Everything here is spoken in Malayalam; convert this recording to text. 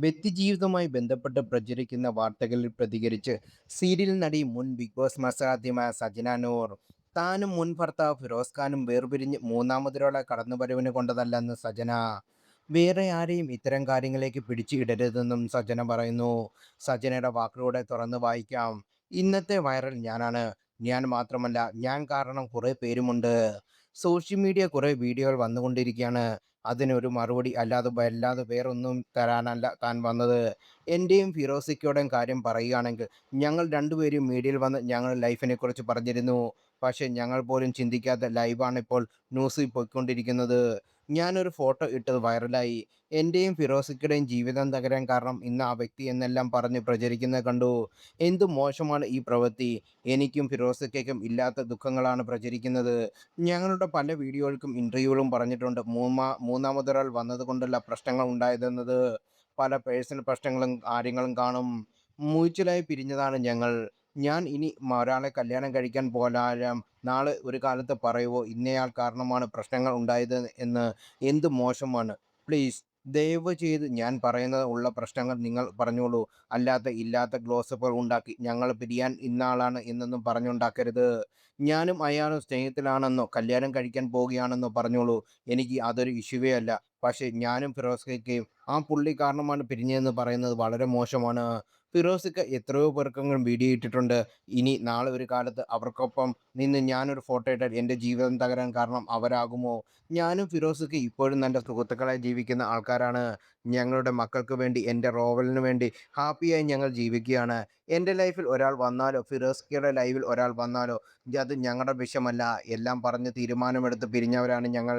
വ്യക്തിജീവിതവുമായി ബന്ധപ്പെട്ട് പ്രചരിക്കുന്ന വാർത്തകളിൽ പ്രതികരിച്ച് സീരിയൽ നടി മുൻ ബിഗ് ബോസ് മത്സരാർത്ഥിയുമായ സജന നൂർ താനും മുൻ ഭർത്താവ് ഫിറോസ് ഖാനും വേർപിരിഞ്ഞ് മൂന്നാമതൊരാളെ കടന്നുവരവിന് കൊണ്ടതല്ലെന്ന് സജന. വേറെ ആരെയും ഇത്തരം കാര്യങ്ങളിലേക്ക് പിടിച്ചു ഇടരുതെന്നും സജന പറയുന്നു. സജനയുടെ വാക്കുകളൂടെ തുറന്നു വായിക്കാം. ഇന്നത്തെ വൈറൽ ഞാനാണ്. ഞാൻ മാത്രമല്ല, ഞാൻ കാരണം കുറേ പേരുമുണ്ട്. സോഷ്യൽ മീഡിയ കുറേ വീഡിയോകൾ വന്നുകൊണ്ടിരിക്കുകയാണ്. അതിനൊരു മറുപടി അല്ലാതെ വേറൊന്നും തരാനല്ല താൻ വന്നത്. എൻ്റെയും ഫിറോസിക്കയുടെയും കാര്യം പറയുകയാണെങ്കിൽ, ഞങ്ങൾ രണ്ടുപേരും മീഡിയയിൽ വന്ന് ഞങ്ങളുടെ ലൈഫിനെക്കുറിച്ച് പറഞ്ഞിരുന്നു. പക്ഷേ ഞങ്ങൾ പോലും ചിന്തിക്കാത്ത ലൈവാണ് ഇപ്പോൾ ന്യൂസിൽ പോയിക്കൊണ്ടിരിക്കുന്നത്. ഞാനൊരു ഫോട്ടോ ഇട്ടത് വൈറലായി. എൻ്റെയും ഫിറോസിക്കയുടെയും ജീവിതം തകരാൻ കാരണം ഇന്ന് ആ വ്യക്തി എന്നെല്ലാം പറഞ്ഞ് പ്രചരിക്കുന്നത് കണ്ടു. എന്തു മോശമാണ് ഈ പ്രവൃത്തി. എനിക്കും ഫിറോസിക്കയ്ക്കും ഇല്ലാത്ത ദുഃഖങ്ങളാണ് പ്രചരിക്കുന്നത്. ഞങ്ങളുടെ പല വീഡിയോകൾക്കും ഇൻ്റർവ്യൂകളും പറഞ്ഞിട്ടുണ്ട്. മൂന്നാമതൊരാൾ വന്നതുകൊണ്ടല്ല പ്രശ്നങ്ങൾ ഉണ്ടായതെന്നത്. പല പേഴ്സണൽ പ്രശ്നങ്ങളും കാര്യങ്ങളും കാണും. മ്യൂച്വലായി പിരിഞ്ഞതാണ് ഞങ്ങൾ. ഞാൻ ഇനി ഒരാളെ കല്യാണം കഴിക്കാൻ പോയാലും നാളെ ഒരു കാലത്ത് പറയുമോ ഇന്നയാൾ കാരണമാണ് പ്രശ്നങ്ങൾ ഉണ്ടായത് എന്ന്. എന്ത് മോശമാണ്. പ്ലീസ് ദയവ് ചെയ്ത് ഞാൻ പറയുന്നത് ഉള്ള പ്രശ്നങ്ങൾ നിങ്ങൾ പറഞ്ഞോളൂ. അല്ലാതെ ഇല്ലാത്ത ഗ്ലോസപ്പുകൾ ഉണ്ടാക്കി ഞങ്ങൾ പിരിയാൻ ഇന്നാളാണ് എന്നൊന്നും പറഞ്ഞുണ്ടാക്കരുത്. ഞാനും അയാളും സ്നേഹത്തിലാണെന്നോ കല്യാണം കഴിക്കാൻ പോവുകയാണെന്നോ പറഞ്ഞോളൂ. എനിക്ക് അതൊരു ഇഷ്യൂവേ അല്ല. പക്ഷേ ഞാനും ഫിറോസ്കയും ആ പുള്ളി കാരണമാണ് പിരിഞ്ഞതെന്ന് പറയുന്നത് വളരെ മോശമാണ്. ഫിറോസിക്ക എത്രയോ പേർക്കെങ്കിലും വീഡിയോ ഇട്ടിട്ടുണ്ട്. ഇനി നാളെ ഒരു കാലത്ത് അവർക്കൊപ്പം നിന്ന് ഞാനൊരു ഫോട്ടോ ഇട്ടാൽ എൻ്റെ ജീവിതം തകരാൻ കാരണം അവരാകുമോ? ഞാനും ഫിറോസിക്കയും ഇപ്പോഴും നല്ല സുഹൃത്തുക്കളായി ജീവിക്കുന്ന ആൾക്കാരാണ്. ഞങ്ങളുടെ മക്കൾക്ക് വേണ്ടി, എൻ്റെ റോവലിന് വേണ്ടി ഹാപ്പിയായി ഞങ്ങൾ ജീവിക്കുകയാണ്. എൻ്റെ ലൈഫിൽ ഒരാൾ വന്നാലോ ഫിറോസ്കയുടെ ലൈഫിൽ ഒരാൾ വന്നാലോ അത് ഞങ്ങളുടെ വിഷയമല്ല. എല്ലാം പറഞ്ഞ് തീരുമാനമെടുത്ത് പിരിഞ്ഞവരാണ് ഞങ്ങൾ.